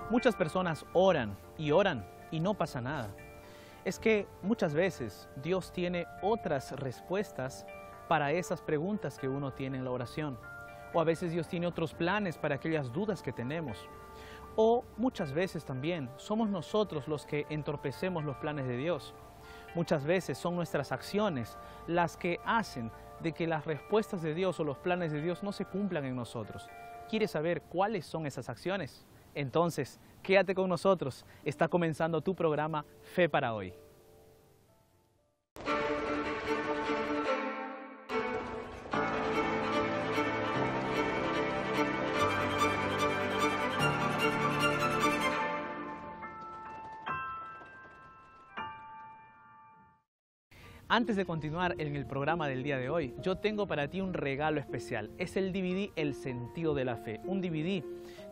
Muchas personas oran y no pasa nada. Es que muchas veces Dios tiene otras respuestas para esas preguntas que uno tiene en la oración. O a veces Dios tiene otros planes para aquellas dudas que tenemos. O muchas veces también somos nosotros los que entorpecemos los planes de Dios. Muchas veces son nuestras acciones las que hacen de que las respuestas de Dios o los planes de Dios no se cumplan en nosotros. ¿Quieres saber cuáles son esas acciones? Entonces, quédate con nosotros. Está comenzando tu programa Fe para Hoy. Antes de continuar en el programa del día de hoy, yo tengo para ti un regalo especial. Es el DVD El Sentido de la Fe. Un DVD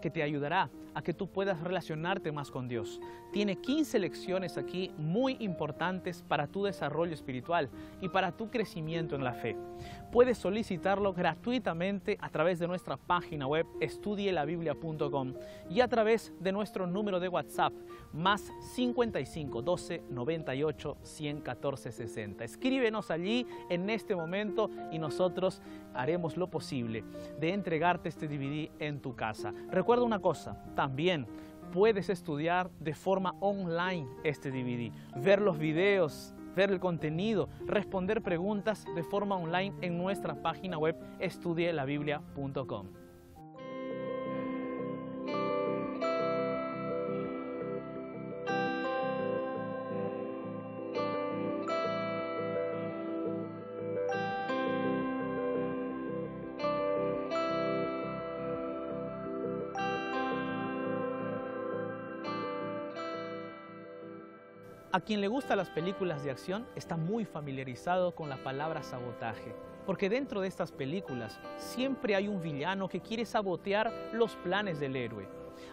que te ayudará a que tú puedas relacionarte más con Dios. Tiene 15 lecciones aquí muy importantes para tu desarrollo espiritual y para tu crecimiento en la fe. Puedes solicitarlo gratuitamente a través de nuestra página web estudielabiblia.com y a través de nuestro número de WhatsApp más 55 12 98 114 60. Escríbenos allí en este momento y nosotros haremos lo posible de entregarte este DVD en tu casa. Recuerda una cosa, también puedes estudiar de forma online este DVD, ver los videos, ver el contenido, responder preguntas de forma online en nuestra página web estudielabiblia.com. A quien le gustan las películas de acción está muy familiarizado con la palabra sabotaje, porque dentro de estas películas siempre hay un villano que quiere sabotear los planes del héroe.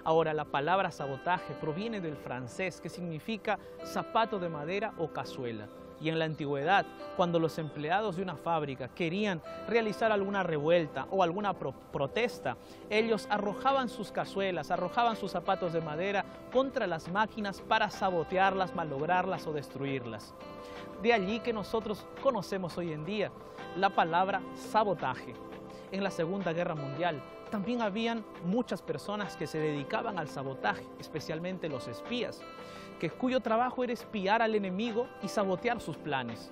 Ahora, la palabra sabotaje proviene del francés, que significa zapato de madera o cazuela. Y en la antigüedad, cuando los empleados de una fábrica querían realizar alguna revuelta o alguna protesta, ellos arrojaban sus cazuelas, arrojaban sus zapatos de madera contra las máquinas para sabotearlas, malograrlas o destruirlas. De allí que nosotros conocemos hoy en día la palabra sabotaje. En la Segunda Guerra Mundial también habían muchas personas que se dedicaban al sabotaje, especialmente los espías, cuyo trabajo era espiar al enemigo y sabotear sus planes.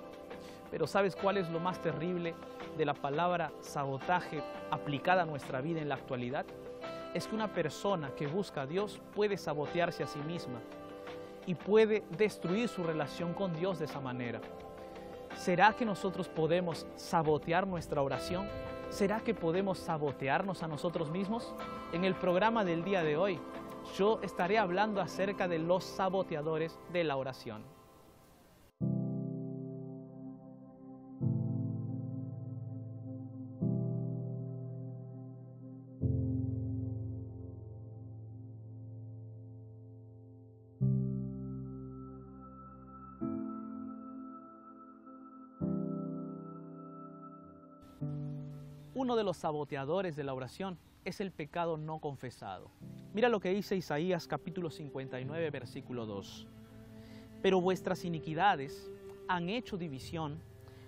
Pero ¿sabes cuál es lo más terrible de la palabra sabotaje aplicada a nuestra vida en la actualidad? Es que una persona que busca a Dios puede sabotearse a sí misma y puede destruir su relación con Dios de esa manera. ¿Será que nosotros podemos sabotear nuestra oración? ¿Será que podemos sabotearnos a nosotros mismos? En el programa del día de hoy, yo estaré hablando acerca de los saboteadores de la oración. Uno de los saboteadores de la oración es el pecado no confesado. Mira lo que dice Isaías capítulo 59, versículo 2. Pero vuestras iniquidades han hecho división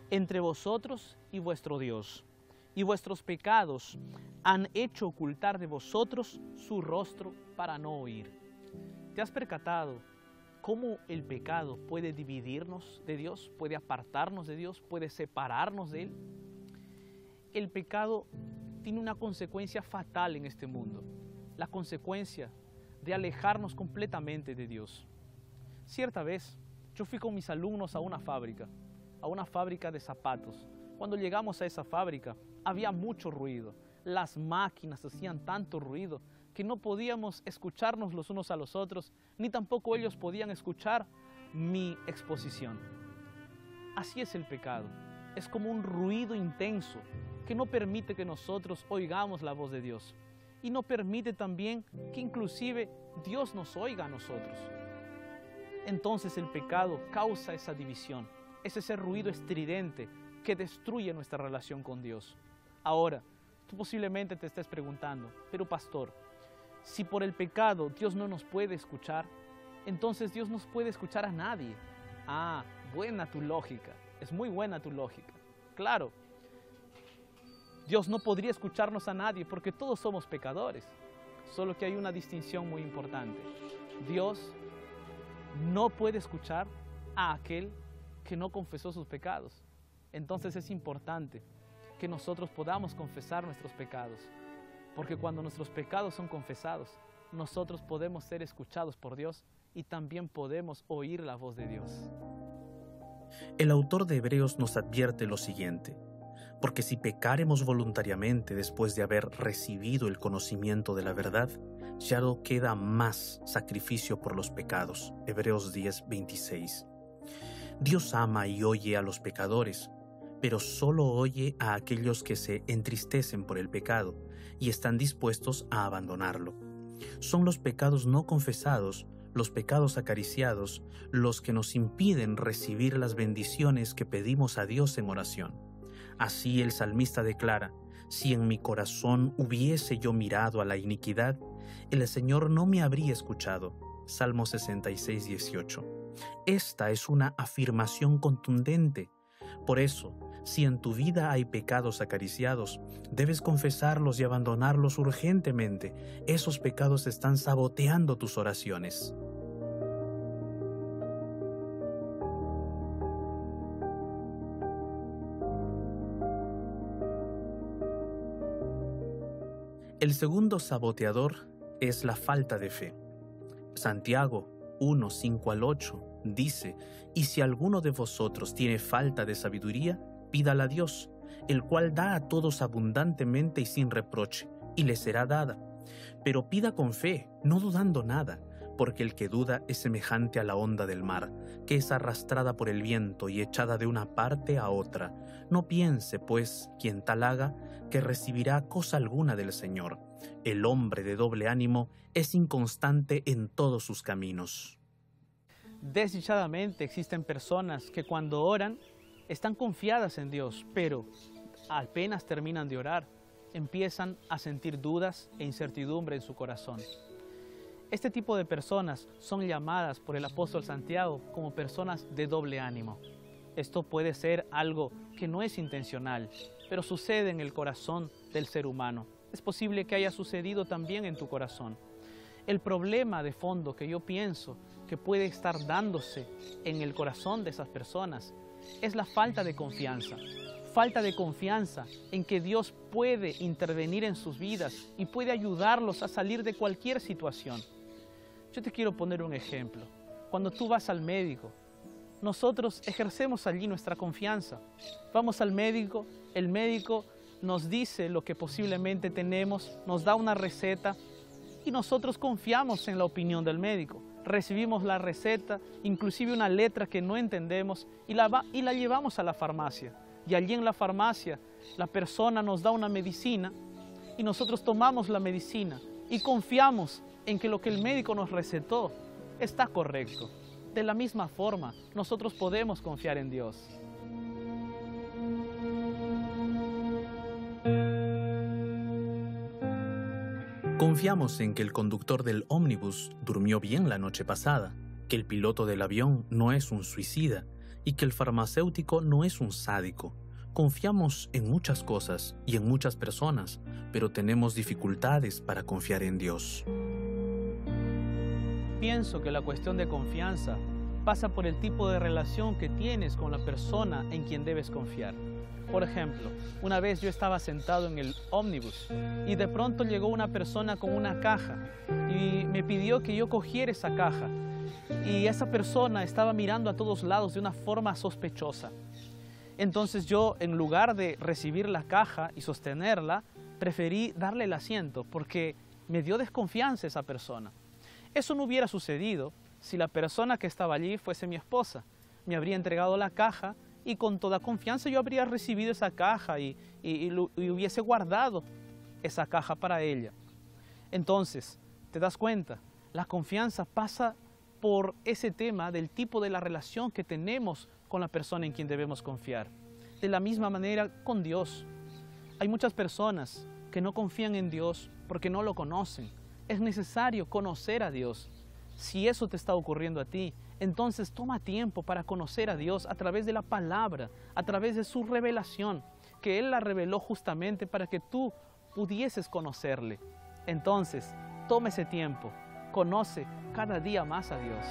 entre vosotros y vuestro Dios, y vuestros pecados han hecho ocultar de vosotros su rostro para no oír. ¿Te has percatado cómo el pecado puede dividirnos de Dios, puede apartarnos de Dios, puede separarnos de Él? El pecado tiene una consecuencia fatal en este mundo, la consecuencia de alejarnos completamente de Dios. Cierta vez, yo fui con mis alumnos a una fábrica de zapatos. Cuando llegamos a esa fábrica, había mucho ruido. Las máquinas hacían tanto ruido que no podíamos escucharnos los unos a los otros, ni tampoco ellos podían escuchar mi exposición. Así es el pecado. Es como un ruido intenso que no permite que nosotros oigamos la voz de Dios y no permite también que inclusive Dios nos oiga a nosotros. Entonces el pecado causa esa división, es ese ruido estridente que destruye nuestra relación con Dios. Ahora, tú posiblemente te estés preguntando, pero pastor, Si por el pecado Dios no nos puede escuchar, entonces Dios no puede escuchar a nadie. Ah, buena tu lógica, es muy buena tu lógica. Claro, Dios no podría escucharnos a nadie porque todos somos pecadores. Solo que hay una distinción muy importante. Dios no puede escuchar a aquel que no confesó sus pecados. Entonces es importante que nosotros podamos confesar nuestros pecados. Porque cuando nuestros pecados son confesados, nosotros podemos ser escuchados por Dios y también podemos oír la voz de Dios. El autor de Hebreos nos advierte lo siguiente: porque si pecáremos voluntariamente después de haber recibido el conocimiento de la verdad, ya no queda más sacrificio por los pecados. Hebreos 10:26. Dios ama y oye a los pecadores, pero solo oye a aquellos que se entristecen por el pecado y están dispuestos a abandonarlo. Son los pecados no confesados, los pecados acariciados, los que nos impiden recibir las bendiciones que pedimos a Dios en oración. Así el salmista declara: si en mi corazón hubiese yo mirado a la iniquidad, el Señor no me habría escuchado. Salmo 66:18. Esta es una afirmación contundente. Por eso, si en tu vida hay pecados acariciados, debes confesarlos y abandonarlos urgentemente. Esos pecados están saboteando tus oraciones. El segundo saboteador es la falta de fe. Santiago 1:5-8 dice: y si alguno de vosotros tiene falta de sabiduría, pídala a Dios, el cual da a todos abundantemente y sin reproche, y le será dada. Pero pida con fe, no dudando nada, porque el que duda es semejante a la onda del mar, que es arrastrada por el viento y echada de una parte a otra. No piense, pues, quien tal haga, que recibirá cosa alguna del Señor. El hombre de doble ánimo es inconstante en todos sus caminos. Desdichadamente existen personas que cuando oran están confiadas en Dios, pero apenas terminan de orar, empiezan a sentir dudas e incertidumbre en su corazón. Este tipo de personas son llamadas por el apóstol Santiago como personas de doble ánimo. Esto puede ser algo que no es intencional, pero sucede en el corazón del ser humano. Es posible que haya sucedido también en tu corazón. El problema de fondo que yo pienso que puede estar dándose en el corazón de esas personas es la falta de confianza. Falta de confianza en que Dios puede intervenir en sus vidas y puede ayudarlos a salir de cualquier situación. Yo te quiero poner un ejemplo. Cuando tú vas al médico, nosotros ejercemos allí nuestra confianza. Vamos al médico, el médico nos dice lo que posiblemente tenemos, nos da una receta y nosotros confiamos en la opinión del médico. Recibimos la receta, inclusive una letra que no entendemos y la llevamos a la farmacia. Y allí en la farmacia la persona nos da una medicina y nosotros tomamos la medicina y confiamos en que lo que el médico nos recetó está correcto. De la misma forma, nosotros podemos confiar en Dios. Confiamos en que el conductor del ómnibus durmió bien la noche pasada, que el piloto del avión no es un suicida y que el farmacéutico no es un sádico. Confiamos en muchas cosas y en muchas personas, pero tenemos dificultades para confiar en Dios. Pienso que la cuestión de confianza pasa por el tipo de relación que tienes con la persona en quien debes confiar. Por ejemplo, una vez yo estaba sentado en el ómnibus y de pronto llegó una persona con una caja y me pidió que yo cogiera esa caja. Y esa persona estaba mirando a todos lados de una forma sospechosa. Entonces yo, en lugar de recibir la caja y sostenerla, preferí darle el asiento porque me dio desconfianza esa persona. Eso no hubiera sucedido si la persona que estaba allí fuese mi esposa. Me habría entregado la caja y con toda confianza yo habría recibido esa caja y hubiese guardado esa caja para ella. Entonces, ¿te das cuenta? La confianza pasa por ese tema del tipo de la relación que tenemos con la persona en quien debemos confiar. De la misma manera con Dios. Hay muchas personas que no confían en Dios porque no lo conocen. Es necesario conocer a Dios. Si eso te está ocurriendo a ti, entonces toma tiempo para conocer a Dios a través de la palabra, a través de su revelación, que Él la reveló justamente para que tú pudieses conocerle. Entonces, toma ese tiempo, conoce cada día más a Dios.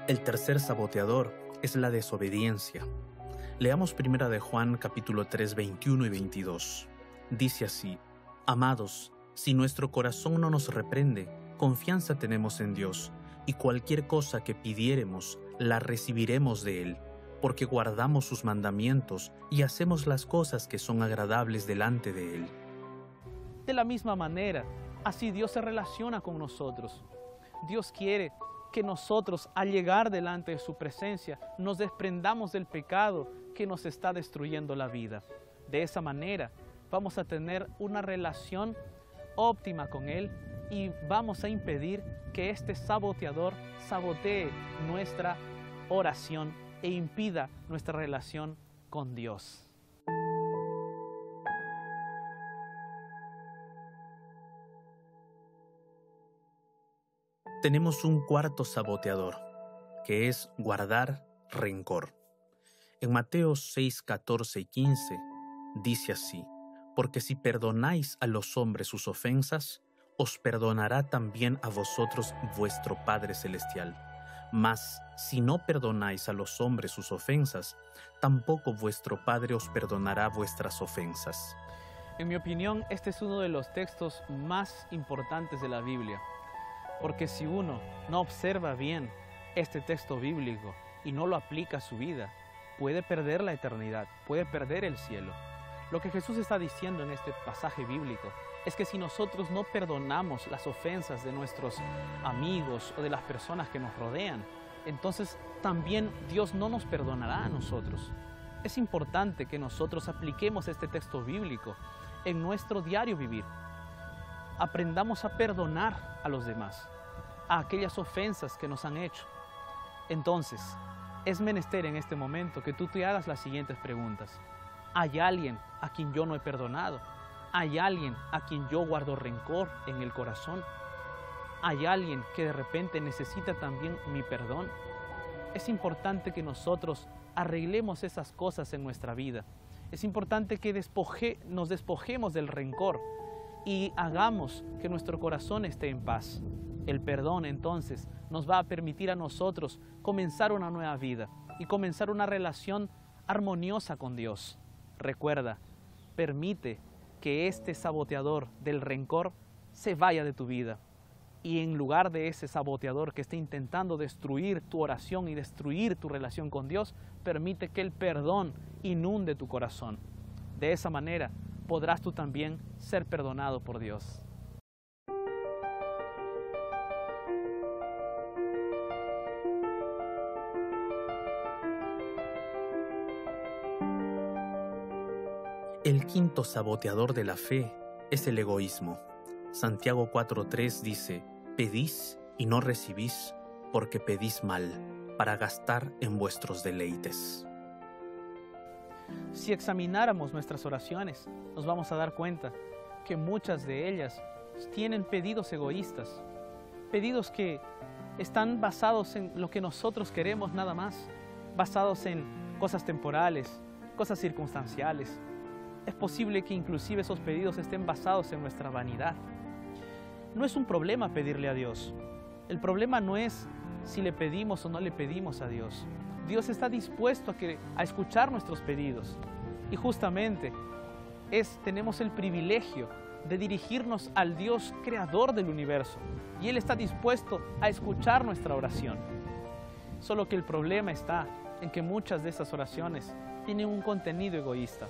El tercer saboteador es la desobediencia. Leamos 1 de Juan capítulo 3, 21 y 22. Dice así: Amados, si nuestro corazón no nos reprende, confianza tenemos en Dios, y cualquier cosa que pidiéremos, la recibiremos de Él, porque guardamos sus mandamientos y hacemos las cosas que son agradables delante de Él. De la misma manera, así Dios se relaciona con nosotros. Dios quiere que nosotros, al llegar delante de su presencia, nos desprendamos del pecado que nos está destruyendo la vida. De esa manera, vamos a tener una relación óptima con Él y vamos a impedir que este saboteador sabotee nuestra oración e impida nuestra relación con Dios. Tenemos un cuarto saboteador, que es guardar rencor. En Mateo 6, 14 y 15 dice así: Porque si perdonáis a los hombres sus ofensas, os perdonará también a vosotros vuestro Padre Celestial. Mas si no perdonáis a los hombres sus ofensas, tampoco vuestro Padre os perdonará vuestras ofensas. En mi opinión, este es uno de los textos más importantes de la Biblia. Porque si uno no observa bien este texto bíblico y no lo aplica a su vida, puede perder la eternidad, puede perder el cielo. Lo que Jesús está diciendo en este pasaje bíblico es que si nosotros no perdonamos las ofensas de nuestros amigos o de las personas que nos rodean, entonces también Dios no nos perdonará a nosotros. Es importante que nosotros apliquemos este texto bíblico en nuestro diario vivir. Aprendamos a perdonar a los demás, a aquellas ofensas que nos han hecho. Entonces, es menester en este momento que tú te hagas las siguientes preguntas. ¿Hay alguien a quien yo no he perdonado? ¿Hay alguien a quien yo guardo rencor en el corazón? ¿Hay alguien que de repente necesita también mi perdón? Es importante que nosotros arreglemos esas cosas en nuestra vida. Es importante que nos despojemos del rencor y hagamos que nuestro corazón esté en paz. El perdón, entonces, nos va a permitir a nosotros comenzar una nueva vida y comenzar una relación armoniosa con Dios. Recuerda, permite que este saboteador del rencor se vaya de tu vida. Y en lugar de ese saboteador que esté intentando destruir tu oración y destruir tu relación con Dios, permite que el perdón inunde tu corazón. De esa manera podrás tú también ser perdonado por Dios. El quinto saboteador de la fe es el egoísmo. Santiago 4:3 dice: Pedís y no recibís, porque pedís mal, para gastar en vuestros deleites. Si examináramos nuestras oraciones, nos vamos a dar cuenta que muchas de ellas tienen pedidos egoístas, pedidos que están basados en lo que nosotros queremos nada más, basados en cosas temporales, cosas circunstanciales. Es posible que inclusive esos pedidos estén basados en nuestra vanidad. No es un problema pedirle a Dios. El problema no es si le pedimos o no le pedimos a Dios. Dios está dispuesto a escuchar nuestros pedidos. Y justamente tenemos el privilegio de dirigirnos al Dios creador del universo. Y Él está dispuesto a escuchar nuestra oración. Solo que el problema está en que muchas de esas oraciones tienen un contenido egoísta.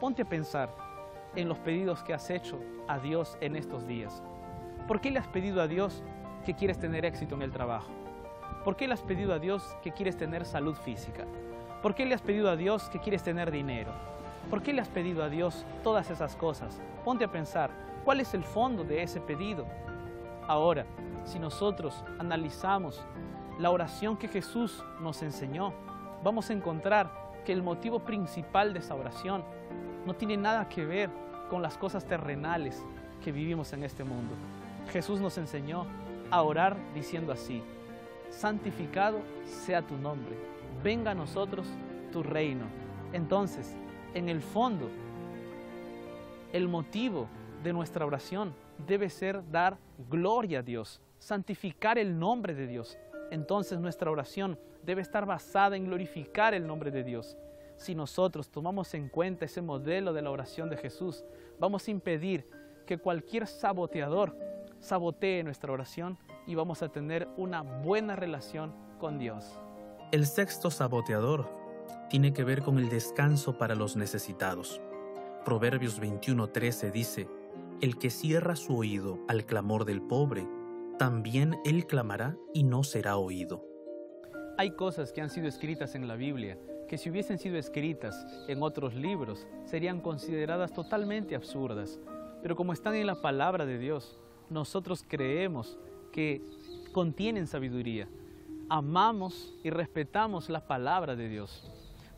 Ponte a pensar en los pedidos que has hecho a Dios en estos días. ¿Por qué le has pedido a Dios que quieres tener éxito en el trabajo? ¿Por qué le has pedido a Dios que quieres tener salud física? ¿Por qué le has pedido a Dios que quieres tener dinero? ¿Por qué le has pedido a Dios todas esas cosas? Ponte a pensar, ¿cuál es el fondo de ese pedido? Ahora, si nosotros analizamos la oración que Jesús nos enseñó, vamos a encontrar que el motivo principal de esa oración no tiene nada que ver con las cosas terrenales que vivimos en este mundo. Jesús nos enseñó a orar diciendo así: santificado sea tu nombre, venga a nosotros tu reino. Entonces, en el fondo, el motivo de nuestra oración debe ser dar gloria a Dios, santificar el nombre de Dios. Entonces nuestra oración debe estar basada en glorificar el nombre de Dios. Si nosotros tomamos en cuenta ese modelo de la oración de Jesús, vamos a impedir que cualquier saboteador sabotee nuestra oración y vamos a tener una buena relación con Dios. El sexto saboteador tiene que ver con el descanso para los necesitados. Proverbios 21:13 dice: el que cierra su oído al clamor del pobre, también él clamará y no será oído. Hay cosas que han sido escritas en la Biblia que si hubiesen sido escritas en otros libros serían consideradas totalmente absurdas. Pero como están en la palabra de Dios, nosotros creemos que contienen sabiduría. Amamos y respetamos la palabra de Dios.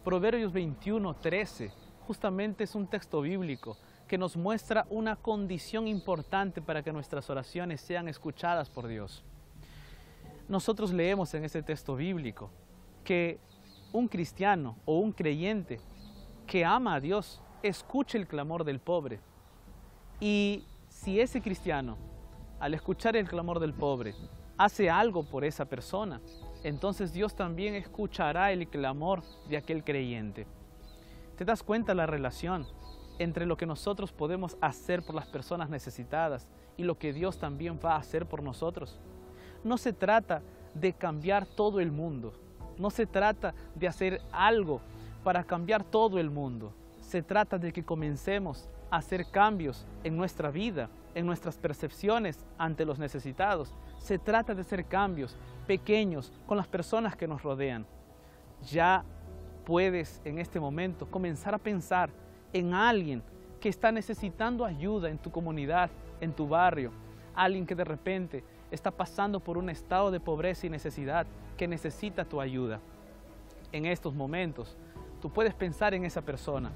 Proverbios 21:13 justamente es un texto bíblico que nos muestra una condición importante para que nuestras oraciones sean escuchadas por Dios. Nosotros leemos en ese texto bíblico que un cristiano o un creyente que ama a Dios escuche el clamor del pobre. Y si ese cristiano, al escuchar el clamor del pobre, hace algo por esa persona, entonces Dios también escuchará el clamor de aquel creyente. ¿Te das cuenta la relación entre lo que nosotros podemos hacer por las personas necesitadas y lo que Dios también va a hacer por nosotros? No se trata de cambiar todo el mundo, no se trata de hacer algo para cambiar todo el mundo. Se trata de que comencemos a hacer cambios en nuestra vida, en nuestras percepciones ante los necesitados. Se trata de hacer cambios pequeños con las personas que nos rodean. Ya puedes en este momento comenzar a pensar en alguien que está necesitando ayuda en tu comunidad, en tu barrio, alguien que de repente está pasando por un estado de pobreza y necesidad, que necesita tu ayuda. En estos momentos, tú puedes pensar en esa persona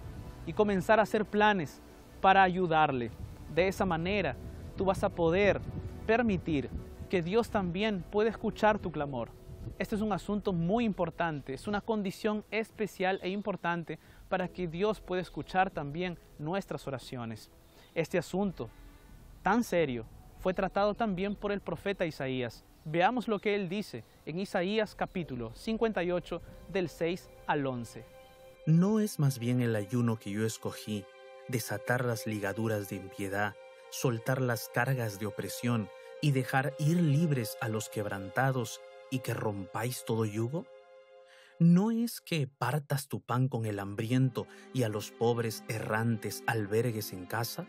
y comenzar a hacer planes para ayudarle. De esa manera, tú vas a poder permitir que Dios también pueda escuchar tu clamor. Este es un asunto muy importante, es una condición especial e importante para que Dios pueda escuchar también nuestras oraciones. Este asunto tan serio fue tratado también por el profeta Isaías. Veamos lo que él dice en Isaías capítulo 58 del 6 al 11. ¿No es más bien el ayuno que yo escogí, desatar las ligaduras de impiedad, soltar las cargas de opresión y dejar ir libres a los quebrantados y que rompáis todo yugo? ¿No es que partas tu pan con el hambriento y a los pobres errantes albergues en casa?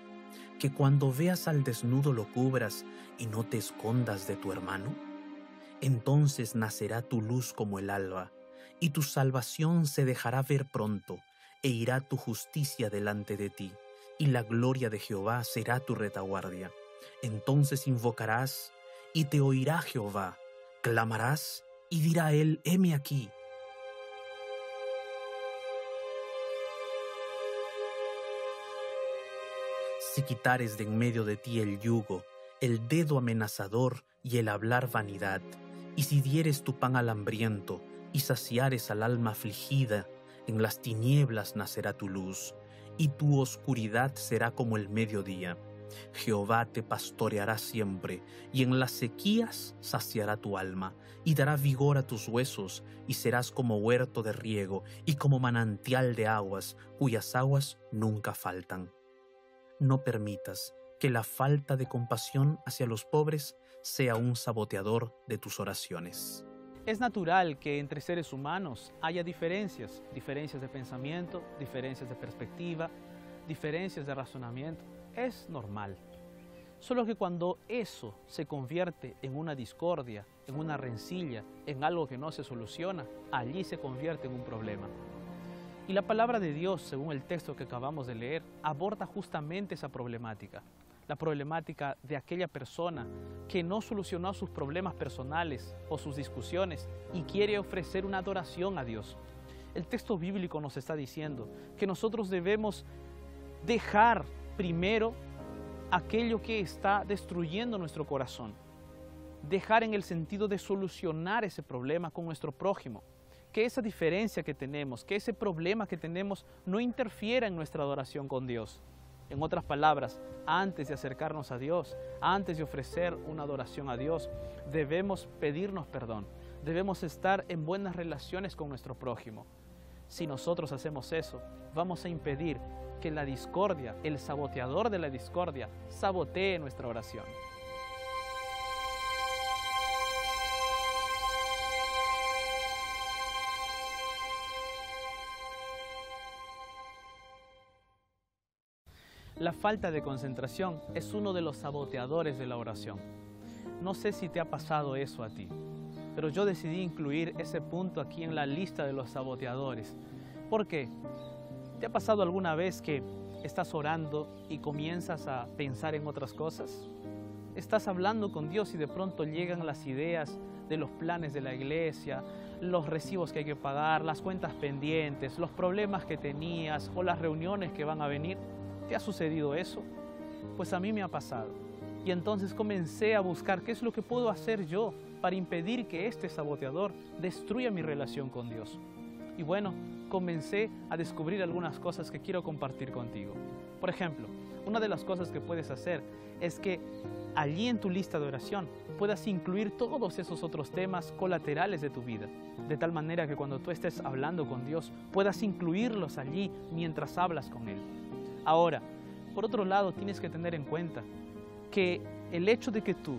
¿Que cuando veas al desnudo lo cubras y no te escondas de tu hermano? Entonces nacerá tu luz como el alba, y tu salvación se dejará ver pronto, e irá tu justicia delante de ti, y la gloria de Jehová será tu retaguardia. Entonces invocarás, y te oirá Jehová, clamarás, y dirá él: heme aquí. Si quitares de en medio de ti el yugo, el dedo amenazador y el hablar vanidad, y si dieres tu pan al hambriento y saciares al alma afligida, en las tinieblas nacerá tu luz, y tu oscuridad será como el mediodía. Jehová te pastoreará siempre, y en las sequías saciará tu alma, y dará vigor a tus huesos, y serás como huerto de riego, y como manantial de aguas, cuyas aguas nunca faltan. No permitas que la falta de compasión hacia los pobres sea un saboteador de tus oraciones. Es natural que entre seres humanos haya diferencias de pensamiento, diferencias de perspectiva, diferencias de razonamiento. Es normal. Solo que cuando eso se convierte en una discordia, en una rencilla, en algo que no se soluciona, allí se convierte en un problema. Y la palabra de Dios, según el texto que acabamos de leer, aborda justamente esa problemática. la problemática de aquella persona que no solucionó sus problemas personales o sus discusiones y quiere ofrecer una adoración a Dios. El texto bíblico nos está diciendo que nosotros debemos dejar primero aquello que está destruyendo nuestro corazón. Dejar en el sentido de solucionar ese problema con nuestro prójimo. Que esa diferencia que tenemos, que ese problema que tenemos no interfiera en nuestra adoración con Dios. En otras palabras, antes de acercarnos a Dios, antes de ofrecer una adoración a Dios, debemos pedirnos perdón. Debemos estar en buenas relaciones con nuestro prójimo. Si nosotros hacemos eso, vamos a impedir que la discordia, el saboteador de la discordia, sabotee nuestra oración. La falta de concentración es uno de los saboteadores de la oración. No sé si te ha pasado eso a ti, pero yo decidí incluir ese punto aquí en la lista de los saboteadores. ¿Por qué? ¿Te ha pasado alguna vez que estás orando y comienzas a pensar en otras cosas? Estás hablando con Dios y de pronto llegan las ideas de los planes de la iglesia, los recibos que hay que pagar, las cuentas pendientes, los problemas que tenías o las reuniones que van a venir. ¿Te ha sucedido eso? Pues a mí me ha pasado. Y entonces comencé a buscar qué es lo que puedo hacer yo para impedir que este saboteador destruya mi relación con Dios. Y bueno, comencé a descubrir algunas cosas que quiero compartir contigo. Por ejemplo, una de las cosas que puedes hacer es que allí en tu lista de oración puedas incluir todos esos otros temas colaterales de tu vida, de tal manera que cuando tú estés hablando con Dios puedas incluirlos allí mientras hablas con Él. Ahora, por otro lado, tienes que tener en cuenta que el hecho de que tú,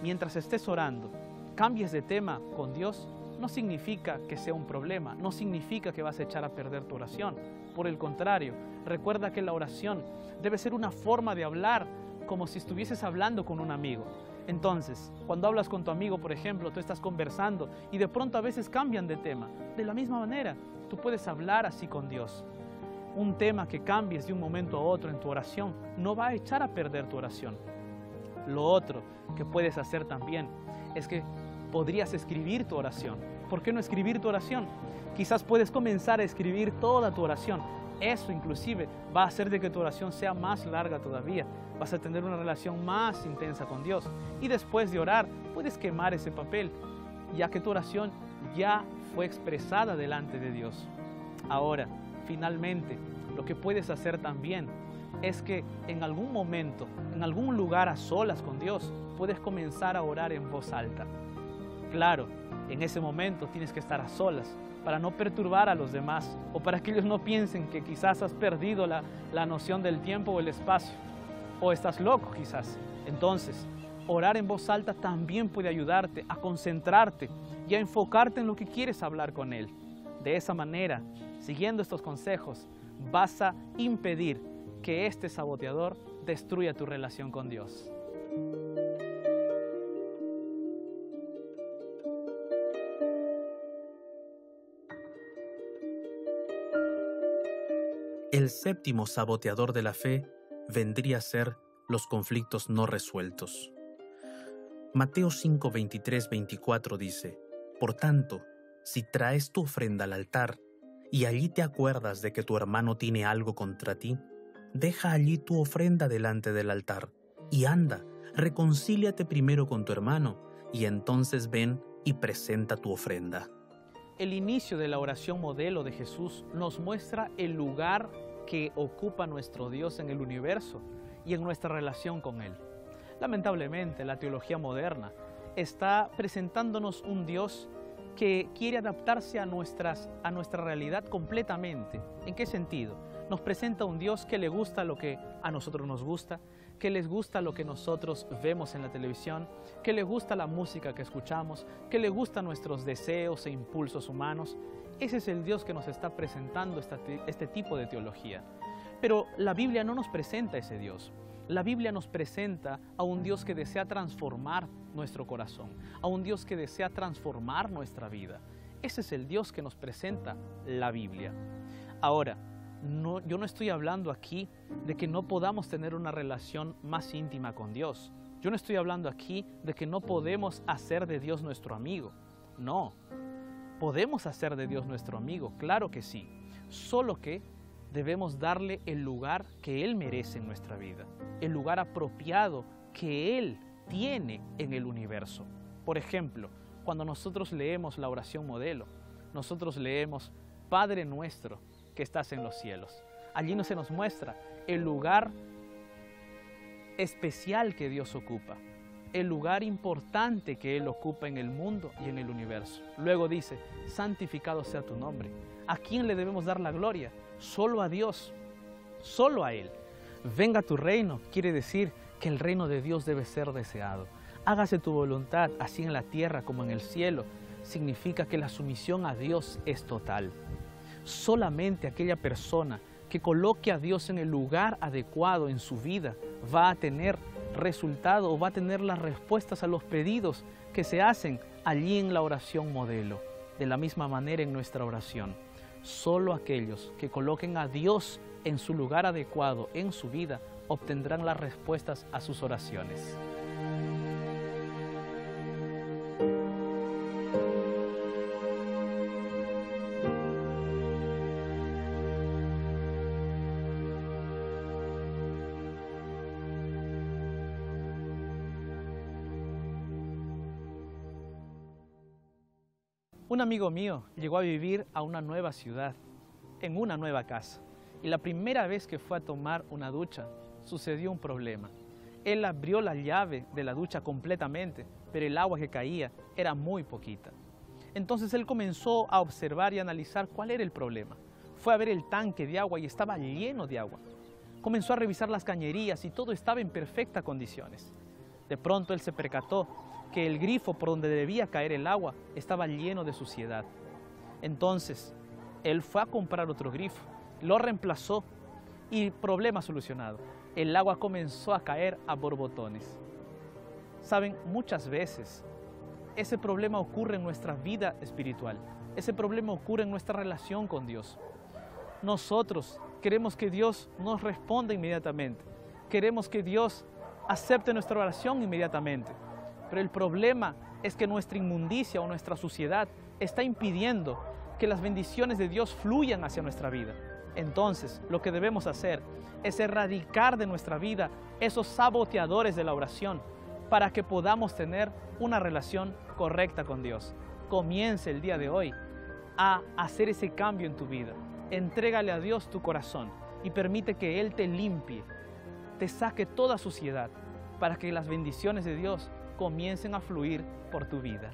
mientras estés orando, cambies de tema con Dios, no significa que sea un problema, no significa que vas a echar a perder tu oración. Por el contrario, recuerda que la oración debe ser una forma de hablar como si estuvieses hablando con un amigo. Entonces, cuando hablas con tu amigo, por ejemplo, tú estás conversando y de pronto a veces cambian de tema. De la misma manera, tú puedes hablar así con Dios. Un tema que cambies de un momento a otro en tu oración no va a echar a perder tu oración. Lo otro que puedes hacer también es que podrías escribir tu oración. ¿Por qué no escribir tu oración? Quizás puedes comenzar a escribir toda tu oración. Eso inclusive va a hacer de que tu oración sea más larga todavía. Vas a tener una relación más intensa con Dios. Y después de orar, puedes quemar ese papel, ya que tu oración ya fue expresada delante de Dios. Ahora, finalmente, lo que puedes hacer también es que en algún momento, en algún lugar a solas con Dios, puedes comenzar a orar en voz alta. Claro, en ese momento tienes que estar a solas para no perturbar a los demás o para que ellos no piensen que quizás has perdido la noción del tiempo o el espacio o estás loco quizás. Entonces, orar en voz alta también puede ayudarte a concentrarte y a enfocarte en lo que quieres hablar con Él. De esa manera, siguiendo estos consejos, vas a impedir que este saboteador destruya tu relación con Dios. El séptimo saboteador de la fe vendría a ser los conflictos no resueltos. Mateo 5, 23, 24 dice: Por tanto, si traes tu ofrenda al altar y allí te acuerdas de que tu hermano tiene algo contra ti, deja allí tu ofrenda delante del altar y anda, reconcíliate primero con tu hermano y entonces ven y presenta tu ofrenda. El inicio de la oración modelo de Jesús nos muestra el lugar que ocupa nuestro Dios en el universo y en nuestra relación con Él. Lamentablemente, la teología moderna está presentándonos un Dios que quiere adaptarse a nuestra realidad completamente. ¿En qué sentido? Nos presenta un Dios que le gusta lo que a nosotros nos gusta, que les gusta lo que nosotros vemos en la televisión, que le gusta la música que escuchamos, que le gustan nuestros deseos e impulsos humanos. Ese es el Dios que nos está presentando este tipo de teología. Pero la Biblia no nos presenta ese Dios. La Biblia nos presenta a un Dios que desea transformar nuestro corazón, a un Dios que desea transformar nuestra vida. Ese es el Dios que nos presenta la Biblia. Ahora, No, yo no estoy hablando aquí de que no podamos tener una relación más íntima con Dios. Yo no estoy hablando aquí de que no podemos hacer de Dios nuestro amigo. No, podemos hacer de Dios nuestro amigo, claro que sí. Solo que debemos darle el lugar que Él merece en nuestra vida, el lugar apropiado que Él tiene en el universo. Por ejemplo, cuando nosotros leemos la oración modelo, nosotros leemos Padre nuestro que estás en los cielos. Allí se nos muestra el lugar especial que Dios ocupa, el lugar importante que Él ocupa en el mundo y en el universo. Luego dice, santificado sea tu nombre. ¿A quién le debemos dar la gloria? Solo a Dios, solo a Él. Venga tu reino, quiere decir que el reino de Dios debe ser deseado. Hágase tu voluntad, así en la tierra como en el cielo. Significa que la sumisión a Dios es total. Solamente aquella persona que coloque a Dios en el lugar adecuado en su vida va a tener resultado o va a tener las respuestas a los pedidos que se hacen allí en la oración modelo. De la misma manera en nuestra oración, solo aquellos que coloquen a Dios en su lugar adecuado en su vida obtendrán las respuestas a sus oraciones. Un amigo mío llegó a vivir a una nueva ciudad, en una nueva casa. Y la primera vez que fue a tomar una ducha, sucedió un problema. Él abrió la llave de la ducha completamente, pero el agua que caía era muy poquita. Entonces él comenzó a observar y analizar cuál era el problema. Fue a ver el tanque de agua y estaba lleno de agua. Comenzó a revisar las cañerías y todo estaba en perfectas condiciones. De pronto él se percató que el grifo por donde debía caer el agua estaba lleno de suciedad. Entonces, él fue a comprar otro grifo, lo reemplazó y problema solucionado. El agua comenzó a caer a borbotones. Saben, muchas veces ese problema ocurre en nuestra vida espiritual. Ese problema ocurre en nuestra relación con Dios. Nosotros queremos que Dios nos responda inmediatamente. Queremos que Dios acepte nuestra oración inmediatamente. Pero el problema es que nuestra inmundicia o nuestra suciedad está impidiendo que las bendiciones de Dios fluyan hacia nuestra vida. Entonces, lo que debemos hacer es erradicar de nuestra vida esos saboteadores de la oración para que podamos tener una relación correcta con Dios. Comience el día de hoy a hacer ese cambio en tu vida. Entrégale a Dios tu corazón y permite que Él te limpie, te saque toda suciedad para que las bendiciones de Dios comiencen a fluir por tu vida.